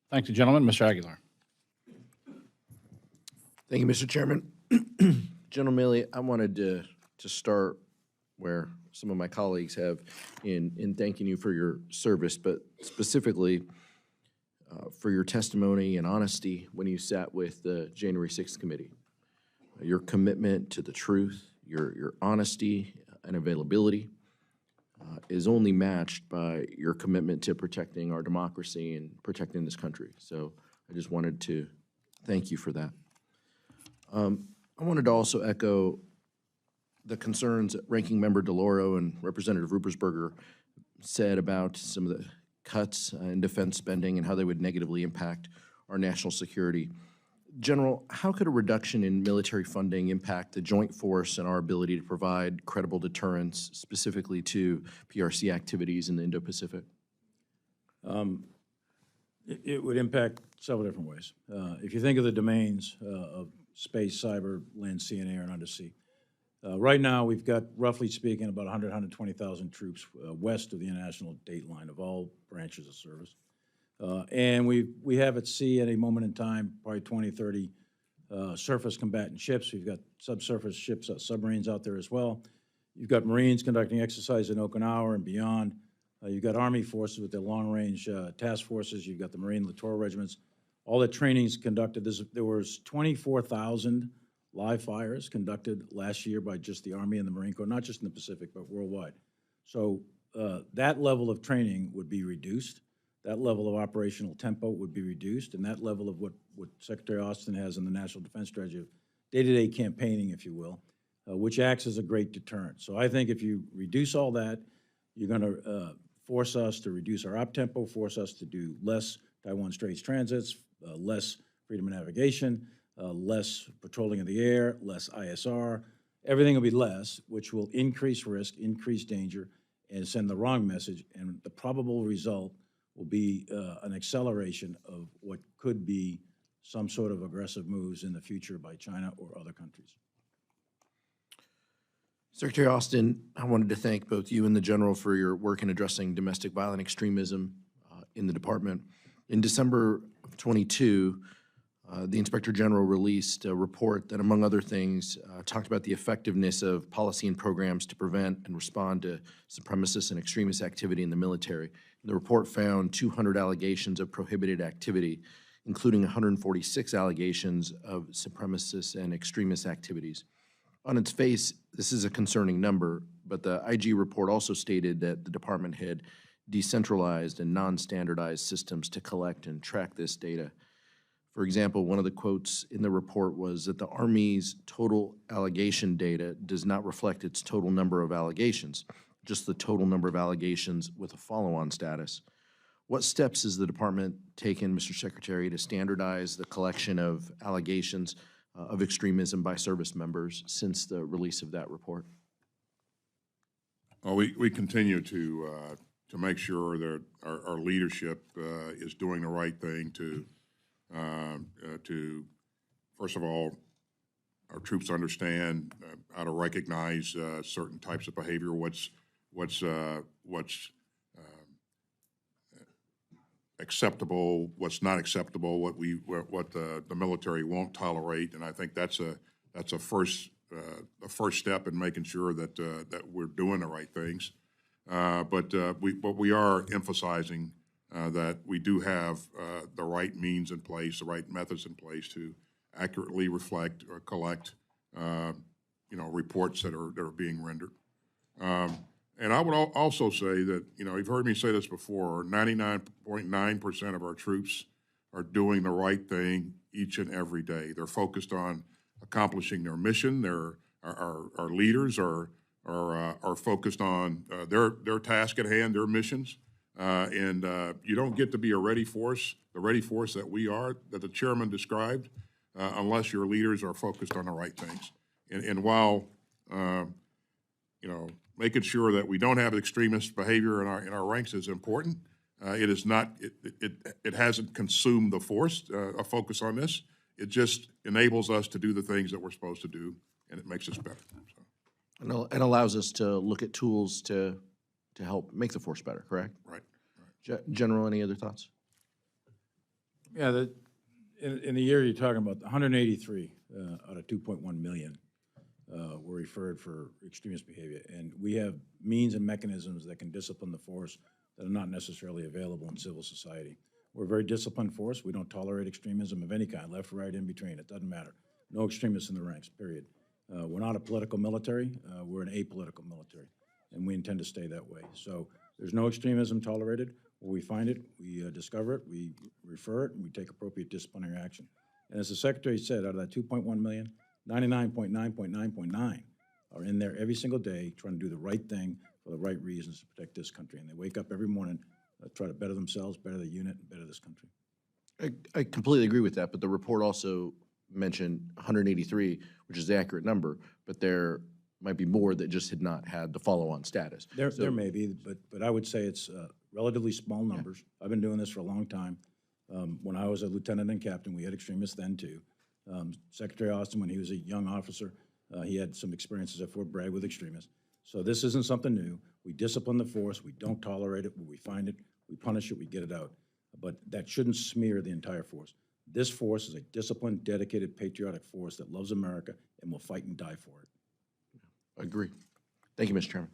Thank you, gentlemen. Mr. Aguilar. Thank you, Mr. Chairman. General Milley, I wanted to start where some of my colleagues have in thanking you for your service, but specifically for your testimony and honesty when you sat with the January 6th committee. Your commitment to the truth, your honesty and availability is only matched by your commitment to protecting our democracy and protecting this country. So I just wanted to thank you for that. I wanted to also echo the concerns that Ranking Member DeLauro and Representative Ruppersberger said about some of the cuts in defense spending and how they would negatively impact our national security. General, how could a reduction in military funding impact the joint force and our ability to provide credible deterrence, specifically to PRC activities in the Indo-Pacific? It would impact several different ways. If you think of the domains of space, cyber, land, sea, and air, and undersea, right now we've got, roughly speaking, about 100, 120,000 troops west of the international date line of all branches of service. And we have at sea at a moment in time, probably 20, 30 surface combatant ships. We've got subsurface ships, submarines out there as well. You've got Marines conducting exercise in Okinawa and beyond. You've got Army forces with their long-range task forces. You've got the Marine Littoral regiments. All the trainings conducted. There was 24,000 live fires conducted last year by just the Army and the Marine Corps, not just in the Pacific, but worldwide. So that level of training would be reduced. That level of operational tempo would be reduced, and that level of what Secretary Austin has in the National Defense Strategy of day-to-day campaigning, if you will, which acts as a great deterrent. So I think if you reduce all that, you're going to force us to reduce our op tempo, force us to do less Taiwan Straits transits, less freedom of navigation, less patrolling of the air, less ISR. Everything will be less, which will increase risk, increase danger, and send the wrong message. And the probable result will be an acceleration of what could be some sort of aggressive moves in the future by China or other countries. Secretary Austin, I wanted to thank both you and the General for your work in addressing domestic violent extremism in the department. In December of 22, the Inspector General released a report that, among other things, talked about the effectiveness of policy and programs to prevent and respond to supremacist and extremist activity in the military. The report found 200 allegations of prohibited activity, including 146 allegations of supremacist and extremist activities. On its face, this is a concerning number, but the IG report also stated that the department had decentralized and non-standardized systems to collect and track this data. For example, one of the quotes in the report was that the Army's total allegation data does not reflect its total number of allegations, just the total number of allegations with a follow-on status. What steps has the department taken, Mr. Secretary, to standardize the collection of allegations of extremism by service members since the release of that report? Well, we continue to make sure that our leadership is doing the right thing to first of all, our troops understand how to recognize certain types of behavior, what's acceptable, what's not acceptable, what the military won't tolerate, and I think that's a first step in making sure that we're doing the right things. But we are emphasizing that we do have the right means in place, the right methods in place to accurately reflect or collect, reports that are being rendered. And I would also say that, you've heard me say this before, 99.9% of our troops are doing the right thing each and every day. They're focused on accomplishing their mission. Our leaders are focused on their task at hand, their missions. And you don't get to be a ready force, the ready force that we are, that the chairman described, unless your leaders are focused on the right things. And while, making sure that we don't have extremist behavior in our ranks is important, it is not. It hasn't consumed the force. A focus on this. It just enables us to do the things that we're supposed to do, and it makes us better. So. And allows us to look at tools to help make the force better, correct? Right. General, any other thoughts? Yeah, in the year you're talking about, 183 out of 2.1 million were referred for extremist behavior. And we have means and mechanisms that can discipline the force that are not necessarily available in civil society. We're a very disciplined force. We don't tolerate extremism of any kind, left, right, in between. It doesn't matter. No extremists in the ranks, period. We're not a political military. We're an apolitical military, and we intend to stay that way. So there's no extremism tolerated. When we find it, we discover it, we refer it, and we take appropriate disciplinary action. And as the Secretary said, out of that 2.1 million, 99.9.9.9 are in there every single day trying to do the right thing for the right reasons to protect this country. And they wake up every morning, try to better themselves, better the unit, and better this country. I completely agree with that, but the report also mentioned 183, which is the accurate number, but there might be more that just had not had the follow-on status. There may be, but I would say it's relatively small numbers. I've been doing this for a long time. When I was a lieutenant and captain, we had extremists then too. Secretary Austin, when he was a young officer, he had some experiences at Fort Bragg with extremists. So this isn't something new. We discipline the force. We don't tolerate it. When we find it, we punish it, we get it out. But that shouldn't smear the entire force. This force is a disciplined, dedicated, patriotic force that loves America and will fight and die for it. I agree. Thank you, Mr. Chairman.